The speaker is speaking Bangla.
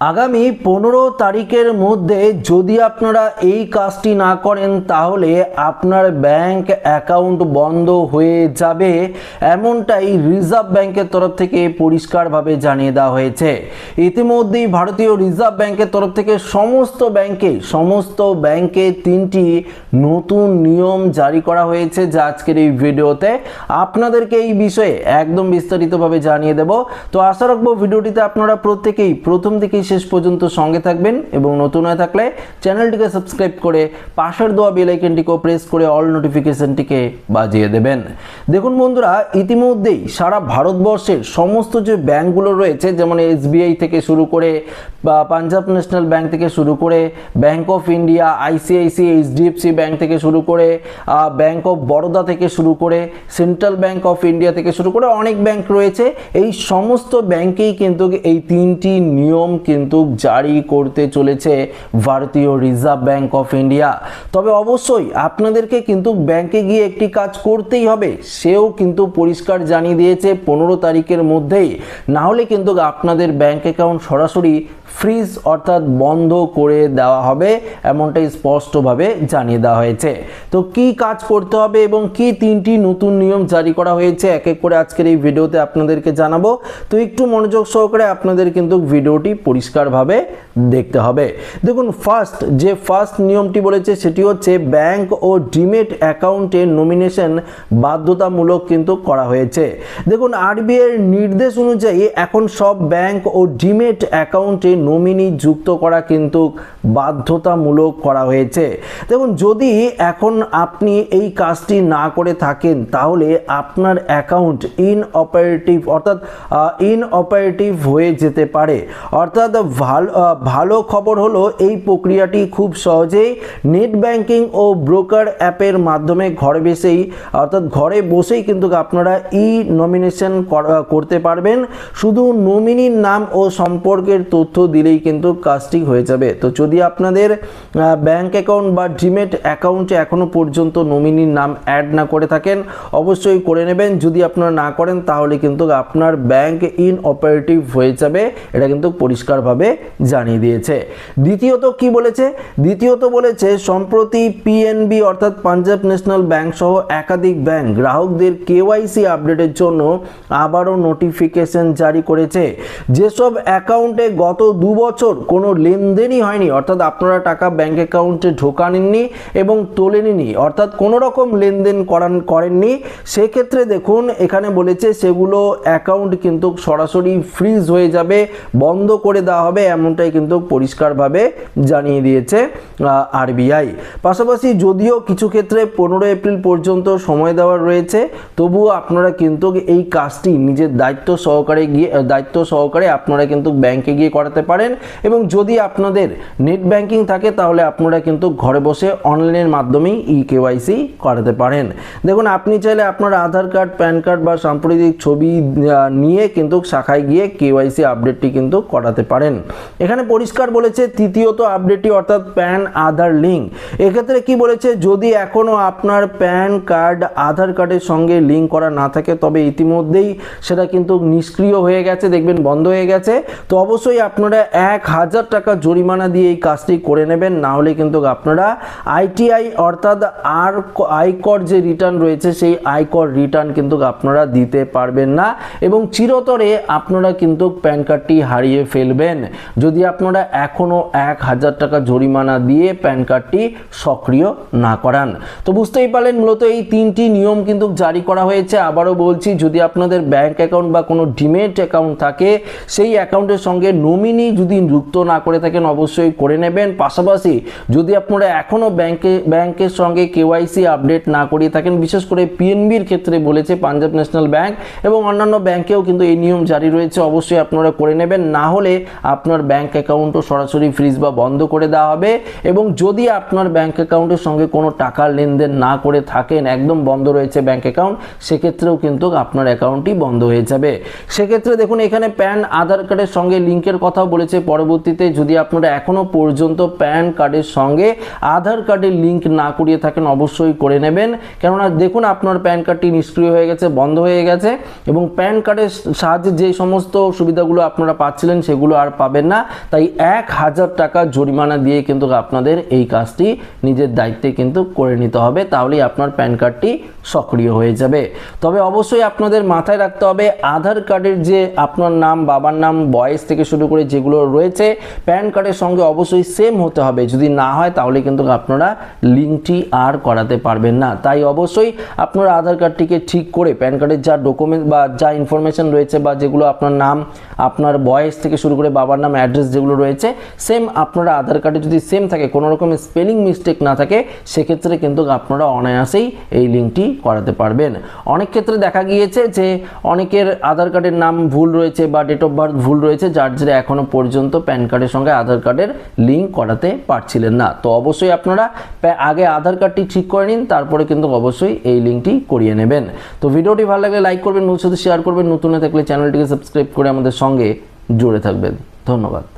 আগামী 15 তারিখের মধ্যে যদি আপনারা এই কাজটি না করেন তাহলে আপনার ব্যাংক অ্যাকাউন্ট বন্ধ হয়ে যাবে, এমনটাই রিজার্ভ ব্যাংকের তরফ থেকে পরিষ্কারভাবে জানিয়ে দেওয়া হয়েছে। ইতিমধ্যেই ভারতীয় রিজার্ভ ব্যাংকের তরফ থেকে সমস্ত ব্যাংকে 3টি নতুন নিয়ম জারি করা হয়েছে, যা আজকের এই ভিডিওতে আপনাদেরকে এই বিষয়ে একদম বিস্তারিতভাবে জানিয়ে দেব। তো আশা রাখবো ভিডিওটিতে আপনারা প্রত্যেকেই প্রথম থেকে শেষ পর্যন্ত সঙ্গে থাকবেন এবং নতুন হয়ে থাকলে চ্যানেলটিকে সাবস্ক্রাইব করে পাশের দেওয়া বেল আইকনটিকে প্রেস করে অল নোটিফিকেশনটিকে বাজিয়ে দেবেন। দেখুন বন্ধুরা, ইতিমধ্যেই সারা ভারতবর্ষের সমস্ত যে ব্যাংকগুলো রয়েছে, যেমন এসবিআই থেকে শুরু করে বা পাঞ্জাব ন্যাশনাল ব্যাংক থেকে শুরু করে bank of India, ICICI, HDFC bank থেকে শুরু করে ব্যাংক অফ বরোদা থেকে শুরু করে সেন্ট্রাল ব্যাংক অফ ইন্ডিয়া থেকে শুরু করে অনেক ব্যাংক রয়েছে। এই সমস্ত ব্যাংকেই কিন্তু এই 3টি নিয়ম কিন্তু জারি করতে চলেছে ভারতীয় রিজার্ভ ব্যাংক অফ ইন্ডিয়া। তবে অবশ্যই আপনাদেরকে কিন্তু ব্যাংকে গিয়ে একটি কাজ করতেই হবে, সেও কিন্তু পরিষ্কার জানিয়ে দিয়েছে 15 তারিখের মধ্যেই, না হলে কিন্তু আপনাদের ব্যাংক অ্যাকাউন্ট সরাসরি ফ্রিজ অর্থাৎ বন্ধ করে দেওয়া হবে, এমনটাই স্পষ্টভাবে জানিয়ে দেওয়া হয়েছে। তো কি কাজ করতে হবে এবং কি 3টি নতুন নিয়ম জারি করা হয়েছে এক এক করে আজকের এই ভিডিওতে আপনাদেরকে জানাবো। তো একটু মনোযোগ সহকারে আপনাদের কিন্তু ভিডিওটি পরিষ্কারভাবে দেখতে হবে। দেখুন, ফার্স্ট নিয়মটি বলেছে সেটি হচ্ছে ব্যাংক ও ডিমেট অ্যাকাউন্টে নমিনেশন বাধ্যতামূলক কিন্তু করা হয়েছে। দেখুন, আরবিআই এর নির্দেশ অনুযায়ী এখন সব ব্যাংক ও ডিমেট অ্যাকাউন্টে নমিনি যুক্ত করা কিন্তু বাধ্যতামূলক করা হয়েছে। দেখুন, যদি এখন আপনি এই কাজটি না করে থাকেন তাহলে আপনার অ্যাকাউন্ট ইনঅপারেটিভ হয়ে যেতে পারে। অর্থাৎ ভালো খবর হলো এই প্রক্রিয়াটি খুব সহজেই নেট ব্যাংকিং ও ব্রোকার অ্যাপের মাধ্যমে ঘরে বসেই কিন্তু আপনারা নমিনেশন করতে পারবেন। শুধু নমিনির নাম ও সম্পর্কের তথ্য দিলেই কিন্তু কাজটি হয়ে যাবে। তো যদি আপনাদের ব্যাংক অ্যাকাউন্ট বা ডিমেট অ্যাকাউন্টে এখনো পর্যন্ত নমিনির নাম অ্যাড না করে থাকেন অবশ্যই করে নেবেন। যদি আপনারা না করেন তাহলে কিন্তু আপনার ব্যাংক ইনঅপারেটিভ হয়ে যাবে, এটা কিন্তু পরিষ্কারভাবে জানিয়ে দিয়েছে। দ্বিতীয়ত বলেছে সম্প্রতি পিএনবি অর্থাৎ পাঞ্জাব ন্যাশনাল ব্যাংক সহ একাধিক ব্যাংক গ্রাহকদের কেওয়াইসি আপডেটের জন্য আবারও নোটিফিকেশন জারি করেছে। যেসব অ্যাকাউন্টে গত 2 বছর কোনো লেনদেনই হয়নি, অর্থাৎ আপনারা টাকা ব্যাংক অ্যাকাউন্টে ঢোকাননি এবং তোলেননি, অর্থাৎ কোনো রকম লেনদেন করেননি, সেক্ষেত্রে দেখুন এখানে বলেছে সেগুলো অ্যাকাউন্ট কিন্তু সরাসরি ফ্রিজ হয়ে যাবে, বন্ধ করে দেওয়া হবে, এমনটাই কিন্তু পরিষ্কারভাবে জানিয়ে দিয়েছে আরবিআই। পাশাপাশি যদিও কিছু ক্ষেত্রে 15 এপ্রিল পর্যন্ত সময় দেওয়া রয়েছে, তবুও আপনারা কিন্তু এই কাজটি নিজের দায়িত্ব সহকারে আপনারা কিন্তু ব্যাংকে গিয়ে করাতে পারেন। এবং যদি আপনাদের নেট ব্যাংকিং থাকে তাহলে আপনারা কিন্তু ঘরে বসে অনলাইনের মাধ্যমেই কেওয়াইসি করাতে পারেন। দেখুন, আপনি চাইলে আপনার আধার কার্ড, প্যান কার্ড বা সাম্প্রতিক ছবি নিয়ে কিন্তু শাখায় গিয়ে কেওয়াইসি আপডেটটি কিন্তু করাতে পারেন। এখানে পরিষ্কার বলেছে তৃতীয়ত আপডেটটি অর্থাৎ প্যান আধার লিঙ্ক। এক্ষেত্রে কি বলেছে, যদি এখনো আপনার প্যান কার্ড আধার কার্ডের সঙ্গে লিঙ্ক করা না থাকে তবে ইতিমধ্যেই সেটা কিন্তু নিষ্ক্রিয় হয়ে গেছে, দেখবেন বন্ধ হয়ে গেছে। তো অবশ্যই আপনারা 1000 টাকা জরিমানা দিয়ে এই কাজটি করে নেবেন, না হলে কিন্তু আপনারা আইটিআই অর্থাৎ আয়কর যে রিটার্ন রয়েছে সেই আয়কর রিটার্ন কিন্তু আপনারা দিতে পারবেন না এবং চিরতরে আপনারা কিন্তু প্যান কার্ডটি হারিয়ে ফেলবেন যদি আপনারা এখনো 1000 টাকা জরিমানা দিয়ে প্যান কার্ডটি সক্রিয় না করান। তো বুঝতেই পারলেন মূলত এই 3টি নিয়ম কিন্তু জারি করা হয়েছে। আবারও বলছি, যদি আপনাদের ব্যাংক অ্যাকাউন্ট বা কোনো ডিমেট অ্যাকাউন্ট থাকে সেই অ্যাকাউন্টের সঙ্গে নমিনি যদি যুক্ত না করে থাকেন অবশ্যই করে নেবেন। পাশাপাশি যদি আপনারা এখনো ব্যাংকের সঙ্গে কেওয়াইসি আপডেট না করিয়ে থাকেন, বিশেষ করে পিএনবির ক্ষেত্রে বলেছে পাঞ্জাব ন্যাশনাল ব্যাংক এবং অন্যান্য ব্যাংকেও কিন্তু এই নিয়ম জারি রয়েছে, অবশ্যই আপনারা করে নেবেন, না হলে আপনার ব্যাংক অ্যাকাউন্টও সরাসরি ফ্রিজ বা বন্ধ করে দেওয়া হবে। এবং যদি আপনার ব্যাংক অ্যাকাউন্টের সঙ্গে কোনো টাকার লেনদেন না করে থাকেন, একদম বন্ধ রয়েছে ব্যাংক অ্যাকাউন্ট, সেক্ষেত্রেও কিন্তু আপনার অ্যাকাউন্টটি বন্ধ হয়ে যাবে। সেক্ষেত্রে দেখুন এখানে প্যান আধার কার্ডের সঙ্গে লিঙ্কের কথাও বলেছে পরবর্তীতে, যদি আপনারা এখনো পর্যন্ত প্যান কার্ডের সঙ্গে আধার কার্ডের লিঙ্ক না করিয়ে থাকেন অবশ্যই করে নেবেন। কেননা দেখুন আপনার প্যান কার্ডটি নিষ্ক্রিয় হয়ে গেছে, বন্ধ হয়ে গেছে এবং প্যান কার্ডের সাহায্যে যে সমস্ত সুবিধাগুলো আপনারা পাচ্ছিলেন সেগুলো আর আর পাবেন না। তাই 1000 টাকা জরিমানা দিয়ে কিন্তু আপনাদের এই কাজটি নিজের দায়িত্বে কিন্তু করে নিতে হবে, তাহলেই আপনার প্যান কার্ডটি সক্রিয় হয়ে যাবে। তবে অবশ্যই আপনাদের মাথায় রাখতে হবে আধার কার্ডের যে আপনার নাম, বাবার নাম, বয়স থেকে শুরু করে যেগুলো রয়েছে প্যান কার্ডের সঙ্গে অবশ্যই সেম হতে হবে। যদি না হয় তাহলে কিন্তু আপনারা লিঙ্কটি আর করাতে পারবেন না। তাই অবশ্যই আপনার আধার কার্ডটিকে ঠিক করে প্যান কার্ডের যা ডকুমেন্ট বা যা ইনফরমেশন রয়েছে বা যেগুলো আপনার নাম, আপনার বয়স থেকে শুরু করে বাবার নাম, অ্যাড্রেস যেগুলো রয়েছে সেম আপনারা আধার কার্ডে যদি সেম থাকে, কোনো রকমের স্পেলিং মিস্টেক না থাকে, সেক্ষেত্রে কিন্তু আপনারা অনায়াসেই এই লিঙ্কটি করাতে পারবেন। অনেক ক্ষেত্রে দেখা গিয়েছে যে অনেকের আধার কার্ডের নাম ভুল রয়েছে বা ডেট অফ বার্থ ভুল রয়েছে, যার জেরে এখনো পর্যন্ত প্যান কার্ডের সঙ্গে আধার কার্ডের লিঙ্ক করাতে পারছিলেন না। তো অবশ্যই আপনারা আগে আধার কার্ডটি ঠিক করে নিন, তারপরে কিন্তু অবশ্যই এই লিঙ্কটি করিয়ে নেবেন। তো ভিডিওটি ভালো লাগলে লাইক করবেন, বন্ধুদের সাথে শেয়ার করবেন, নতুন হয়ে থাকলে চ্যানেলটিকে সাবস্ক্রাইব করে আমাদের সঙ্গে জুড়ে থাকবেন। ধন্যবাদ।